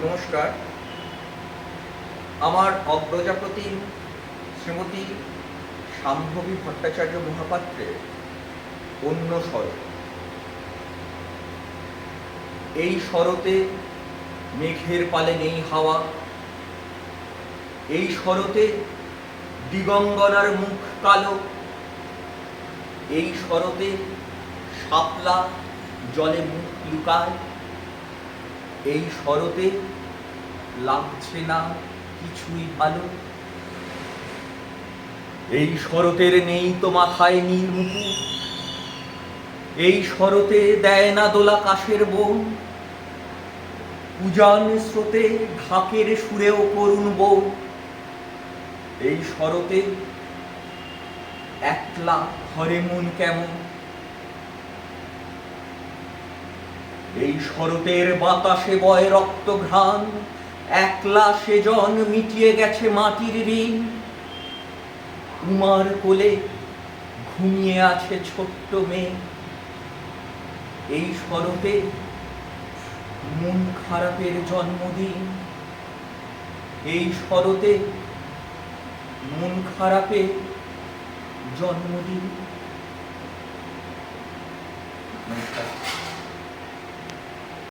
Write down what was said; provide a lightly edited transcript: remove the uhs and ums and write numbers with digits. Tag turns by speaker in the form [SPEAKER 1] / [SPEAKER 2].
[SPEAKER 1] নমস্কার। আমার অগ্রজাপতি শ্রীমতী শাম্ভবী ভট্টাচার্য মহাপাত্রের অন্য শরৎ। এই শরতে মেঘের পালে নেই হাওয়া, এই শরতে দিগঙ্গনার মুখ কালো, এই শরতে শাপলা জলে মুখ লুকায়, এই শরতে লাগছে না কিছুই ভালো। এই শরতের নেই তো মাথায় নীল মুকুট, এই শরতে দেয় না দোলা কাশের বন, উজান স্রোতে ঢাকের সুরেও করুণ বন। এই শরতে একলা ঘরে মন কেমন, এই শরতের বাতাসে বয় রক্ত ঘ্রাণ, একলা সেজন মিটিয়ে গেছে মাটির ঋণ। উমার কোলে ঘুমিয়ে আছে ছোট্ট মেয়ে, এই শরতে মন খারাপের জন্মদিন, এই শরতে মন খারাপের জন্মদিন। নমস্কার।